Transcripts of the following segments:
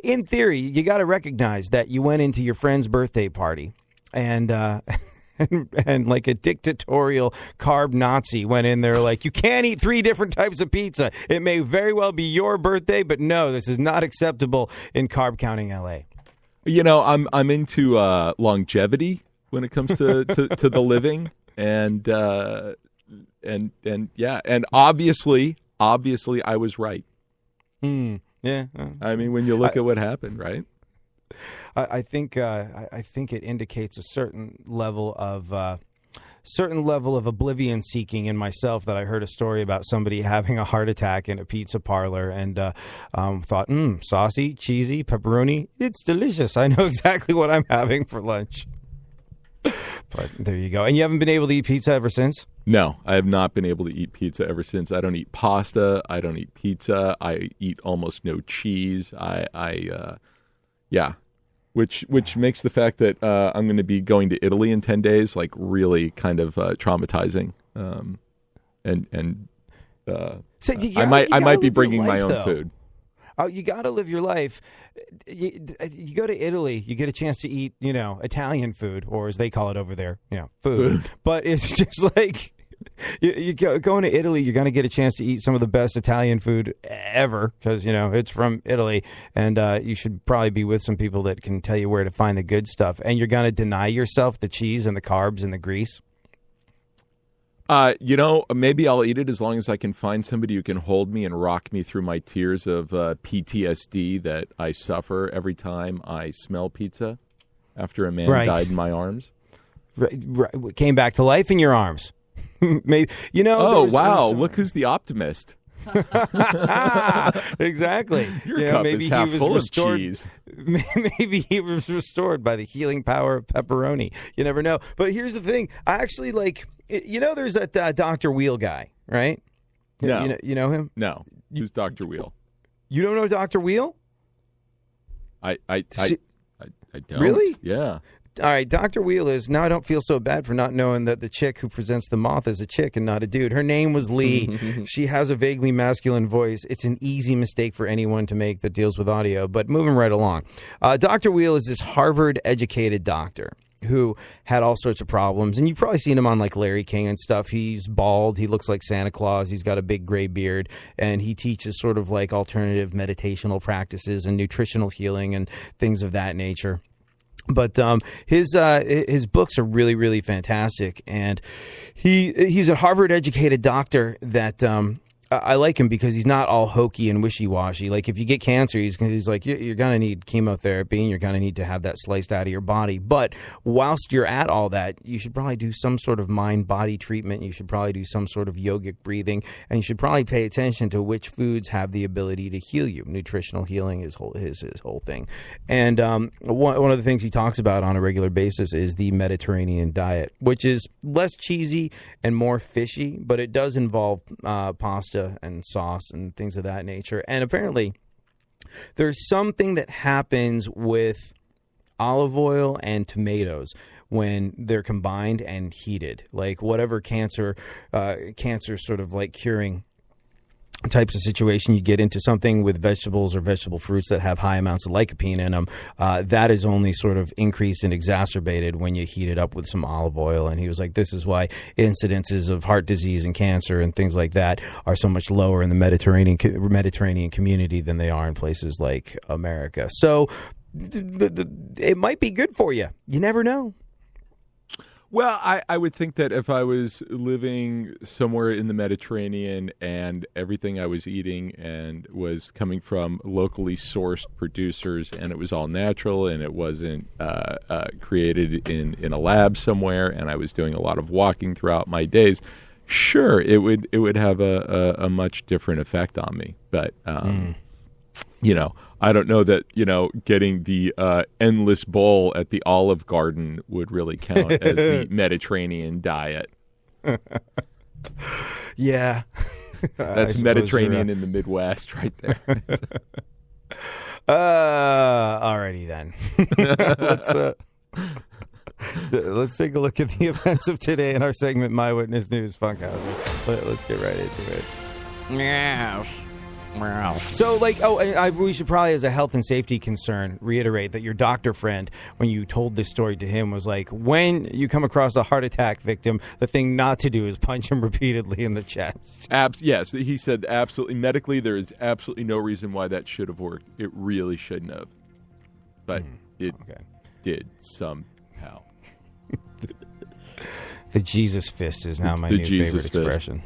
in theory, you got to recognize that you went into your friend's birthday party and like a dictatorial carb Nazi went in there like, you can't eat 3 different types of pizza. It may very well be your birthday, but no, this is not acceptable in carb counting LA. You know, I'm into longevity when it comes to the living, and obviously I was right. Yeah. I mean, when you look at what happened, right? I think it indicates a certain level of oblivion seeking in myself that I heard a story about somebody having a heart attack in a pizza parlor and thought, saucy, cheesy, pepperoni, it's delicious. I know exactly what I'm having for lunch. But there you go. And you haven't been able to eat pizza ever since? No, I have not been able to eat pizza ever since. I don't eat pasta. I don't eat pizza. I eat almost no cheese. Which makes the fact that I'm going to be going to Italy in 10 days like really kind of traumatizing. I might be bringing my own food. Oh, you got to live your life. You go to Italy, you get a chance to eat, Italian food, or as they call it over there, food. But it's just like going to Italy, you're going to get a chance to eat some of the best Italian food ever because, it's from Italy. And you should probably be with some people that can tell you where to find the good stuff. And you're going to deny yourself the cheese and the carbs and the grease. Maybe I'll eat it as long as I can find somebody who can hold me and rock me through my tears of PTSD that I suffer every time I smell pizza after a man died in my arms. Right. Came back to life in your arms. Maybe, look who's the optimist. Exactly. Your cup is half full of cheese. Maybe he was restored by the healing power of pepperoni. You never know. But here's the thing. I actually there's that Dr. Wheel guy, right? No. You know him? No. Who's Dr. Wheel? You don't know Dr. Wheel? I don't. Really? Yeah. All right, Dr. Wheel is, now I don't feel so bad for not knowing that the chick who presents the moth is a chick and not a dude. Her name was Lee. She has a vaguely masculine voice. It's an easy mistake for anyone to make that deals with audio, but moving right along. Dr. Wheel is this Harvard-educated doctor who had all sorts of problems, and you've probably seen him on like Larry King and stuff. He's bald. He looks like Santa Claus. He's got a big gray beard, and he teaches sort of like alternative meditational practices and nutritional healing and things of that nature. But his books are really, really fantastic, and he's a Harvard-educated doctor that I like him because he's not all hokey and wishy-washy. Like if you get cancer, he's like, you're going to need chemotherapy and you're going to need to have that sliced out of your body. But whilst you're at all that, you should probably do some sort of mind-body treatment. You should probably do some sort of yogic breathing, and you should probably pay attention to which foods have the ability to heal you. Nutritional healing is his whole thing. And one of the things he talks about on a regular basis is the Mediterranean diet, which is less cheesy and more fishy, but it does involve pasta and sauce and things of that nature. And apparently there's something that happens with olive oil and tomatoes when they're combined and heated, like whatever cancer sort of like curing types of situation you get into something with vegetables or vegetable fruits that have high amounts of lycopene in them, that is only sort of increased and exacerbated when you heat it up with some olive oil. And he was like, this is why incidences of heart disease and cancer and things like that are so much lower in the Mediterranean community than they are in places like America. So it might be good for you. You never know. Well, I would think that if I was living somewhere in the Mediterranean and everything I was eating and was coming from locally sourced producers and it was all natural and it wasn't created in a lab somewhere and I was doing a lot of walking throughout my days, sure, it would have a much different effect on me. But I don't know that, getting the endless bowl at the Olive Garden would really count as the Mediterranean diet. Yeah. That's Mediterranean in the Midwest right there. Alrighty then. Let's take a look at the events of today in our segment, My Witness News, Funkhauser. Let's get right into it. Yes. So, we should probably, as a health and safety concern, reiterate that your doctor friend, when you told this story to him, was like, when you come across a heart attack victim, the thing not to do is punch him repeatedly in the chest. Yes, he said absolutely. Medically, there is absolutely no reason why that should have worked. It really shouldn't have. But it did somehow. The Jesus fist is now my new Jesus favorite fist. expression.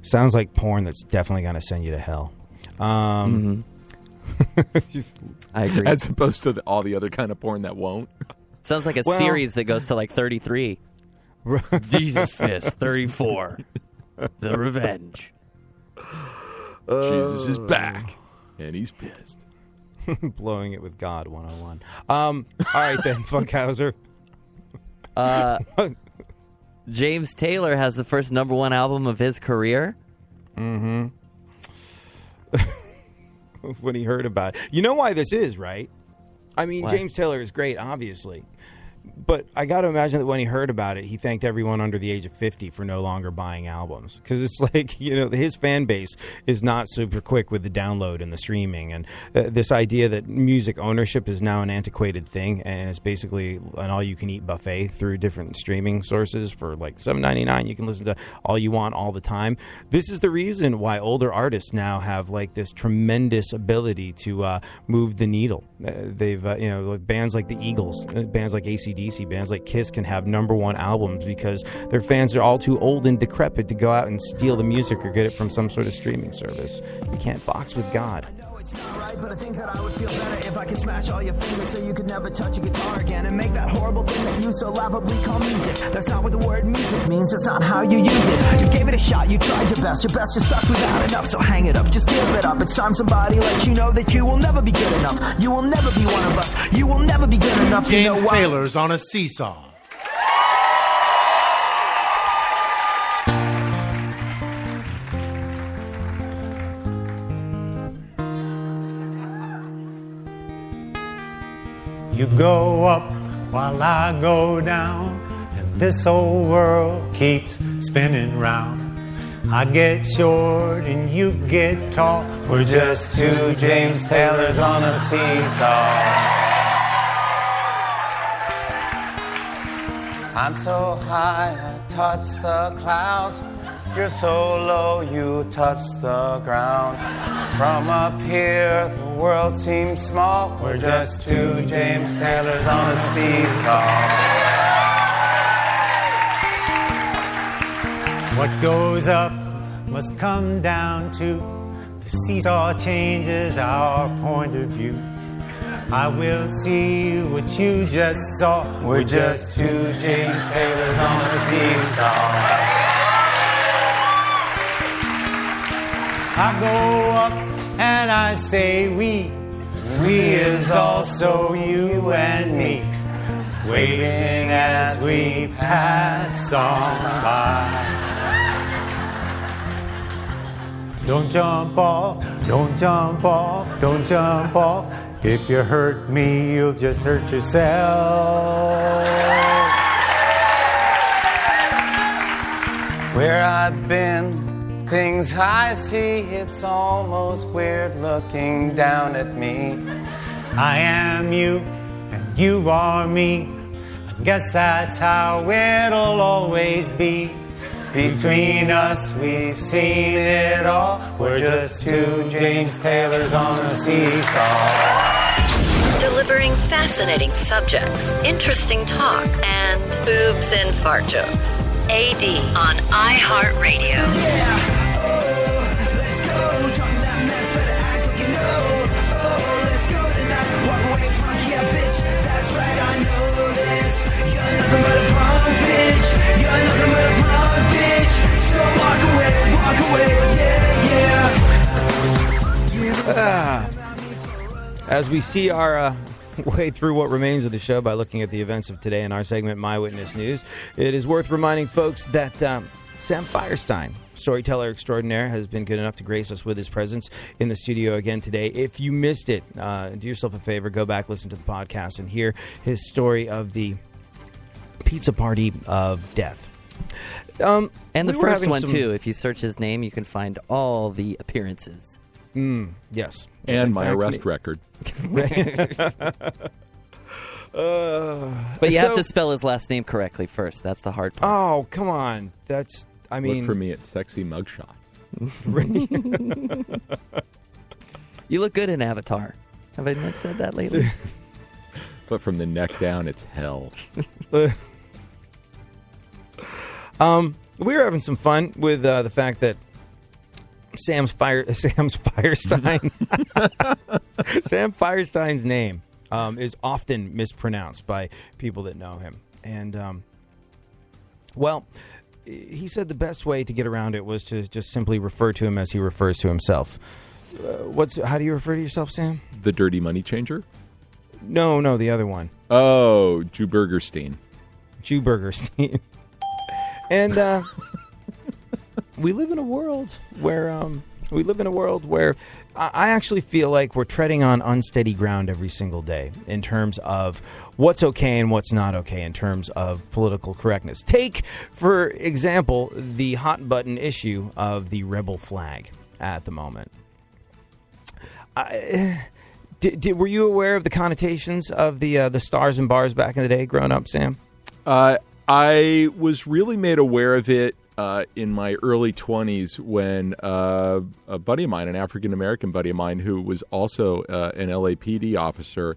Sounds like porn that's definitely going to send you to hell. I agree. As opposed to all the other kind of porn that won't. Sounds like a series that goes to like 33. Jesus Fist 34. The Revenge. Jesus is back, and he's pissed. Blowing it with God 101. All right, then, Funkhauser. James Taylor has the first #1 album of his career. Mm-hmm. When he heard about it. You know why this is, right? I mean, Why? James Taylor is great, obviously. But I got to imagine that when he heard about it, he thanked everyone under the age of 50 for no longer buying albums. Because it's like, his fan base is not super quick with the download and the streaming. And this idea that music ownership is now an antiquated thing, and it's basically an all-you-can-eat buffet through different streaming sources for like $7.99. You can listen to all you want all the time. This is the reason why older artists now have like this tremendous ability to move the needle. They've, bands like the Eagles, bands like AC/DC, bands like Kiss can have #1 albums because their fans are all too old and decrepit to go out and steal the music or get it from some sort of streaming service. You can't box with God. It's not right, but I think that I would feel better if I could smash all your fingers so you could never touch a guitar again and make that horrible thing that you so laughably call music. That's not what the word music means, that's not how you use it. You gave it a shot, you tried your best just sucked without enough, so hang it up, just give it up. It's time somebody lets you know that you will never be good enough. You will never be one of us, you will never be good enough. You know James why? Taylor's on a seesaw. You go up while I go down, and this old world keeps spinning round. I get short and you get tall. We're just two James Taylors on a seesaw. I'm so high, I touch the clouds. You're so low, you touch the ground. From up here, the world seems small. We're just two James Taylors on a seesaw. What goes up must come down to. The seesaw changes our point of view. I will see what you just saw. We're just two James Taylors on a seesaw. I go up and I say we is also you and me, waiting as we pass on by. Don't jump off, don't jump off, don't jump off. If you hurt me, you'll just hurt yourself. Where I've been, things I see, it's almost weird looking down at me. I am you, and you are me. I guess that's how it'll always be. Between us, we've seen it all. We're just two James Taylors on a seesaw. Delivering fascinating subjects, interesting talk, and boobs and fart jokes. AD on iHeartRadio. Yeah, let's go. Talking that mess, better act like you know. Let's go tonight. Walk away, punk, yeah, bitch. That's right, I know this. You're nothing but a punk, bitch. You're nothing but a punk, bitch. So walk away, yeah. As we see our way through what remains of the show by looking at the events of today in our segment, My Witness News, it is worth reminding folks that Sam Firestein, storyteller extraordinaire, has been good enough to grace us with his presence in the studio again today. If you missed it, do yourself a favor, go back, listen to the podcast, and hear his story of the pizza party of death. And the first one, too. If you search his name, you can find all the appearances. Yes. And In my fact, arrest record. But you have to spell his last name correctly first. That's the hard part. Oh, come on. That's, I mean. Look for me at Sexy Mugshots. You look good in Avatar. Have I not said that lately? But from the neck down, it's hell. We were having some fun with the fact that Sam Firestein, Sam Firestein's name is often mispronounced by people that know him. And, well, he said the best way to get around it was to just simply refer to him as he refers to himself. How do you refer to yourself, Sam? The Dirty Money Changer? No, the other one. Oh, Jew Burgerstein. Jew Burgerstein. And we live in a world where I actually feel like we're treading on unsteady ground every single day in terms of what's okay and what's not okay in terms of political correctness. Take, for example, the hot button issue of the rebel flag at the moment. Were you aware of the connotations of the stars and bars back in the day growing up, Sam? I was really made aware of it in my early 20s when a buddy of mine, an African-American buddy of mine who was also an LAPD officer,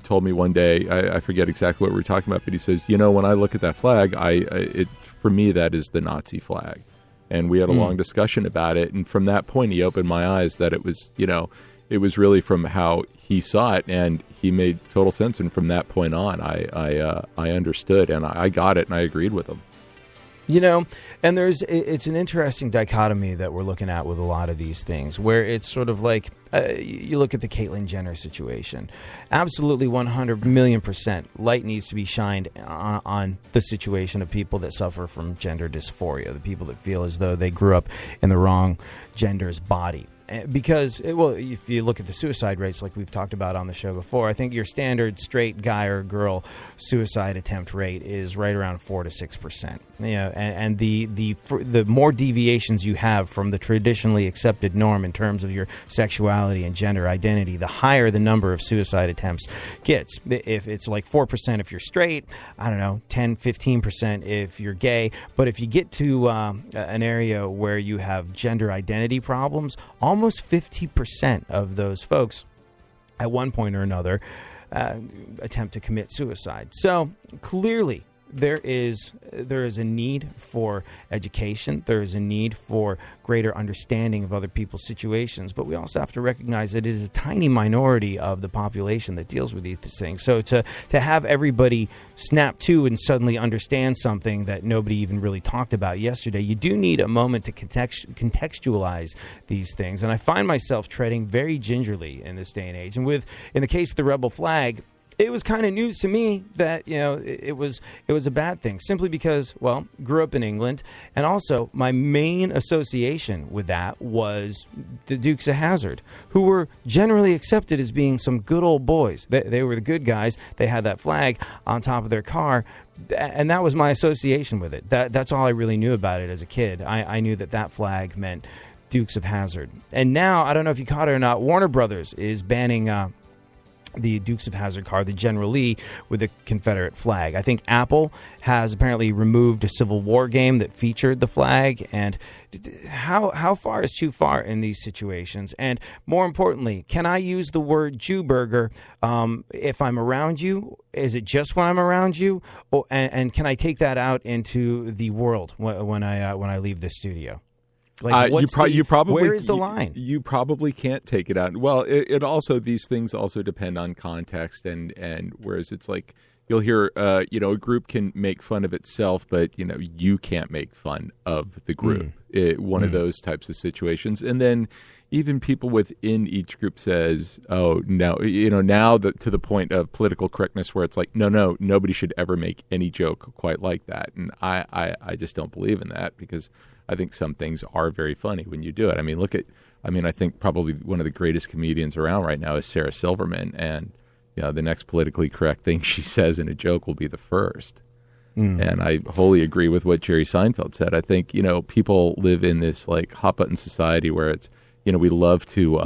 told me one day, I forget exactly what we were talking about, but he says, when I look at that flag, for me, that is the Nazi flag. And we had a long discussion about it. And from that point, he opened my eyes that it was, it was really from how he saw it, and he made total sense. And from that point on, I understood, and I got it, and I agreed with him. And it's an interesting dichotomy that we're looking at with a lot of these things, where it's sort of like you look at the Caitlyn Jenner situation. Absolutely 100,000,000% light needs to be shined on the situation of people that suffer from gender dysphoria, the people that feel as though they grew up in the wrong gender's body. Because, if you look at the suicide rates like we've talked about on the show before, I think your standard straight guy or girl suicide attempt rate is right around 4 to 6%. And the more deviations you have from the traditionally accepted norm in terms of your sexuality and gender identity, the higher the number of suicide attempts gets. If it's like 4% if you're straight, I don't know, 10, 15% if you're gay. But if you get to an area where you have gender identity problems, almost 50% of those folks at one point or another attempt to commit suicide. So clearly there is a need for education. There is a need for greater understanding of other people's situations. But we also have to recognize that it is a tiny minority of the population that deals with these things. So to have everybody snap to and suddenly understand something that nobody even really talked about yesterday, you do need a moment to contextualize these things. And I find myself treading very gingerly in this day and age. And in the case of the rebel flag, it was kind of news to me that, it was a bad thing, simply because, grew up in England, and also my main association with that was the Dukes of Hazzard, who were generally accepted as being some good old boys. They were the good guys. They had that flag on top of their car, and that was my association with it. That's all I really knew about it as a kid. I knew that flag meant Dukes of Hazzard. And now, I don't know if you caught it or not, Warner Brothers is banning the Dukes of Hazzard car, the General Lee, with the Confederate flag. I think Apple has apparently removed a Civil War game that featured the flag. And how far is too far in these situations? And more importantly, can I use the word Jew burger if I'm around you? Is it just when I'm around you? And can I take that out into the world when I leave the studio? Like, you probably where is the line? You probably can't take it out. Well, it also, these things also depend on context, and whereas it's like you'll hear a group can make fun of itself, but you can't make fun of the group. One of those types of situations, and then even people within each group says, "Oh, no, now to the point of political correctness, where it's like, no, nobody should ever make any joke quite like that," and I just don't believe in that, because I think some things are very funny when you do it. I think probably one of the greatest comedians around right now is Sarah Silverman, and the next politically correct thing she says in a joke will be the first. And I wholly agree with what Jerry Seinfeld said. I think, people live in this like hot button society where it's, we love to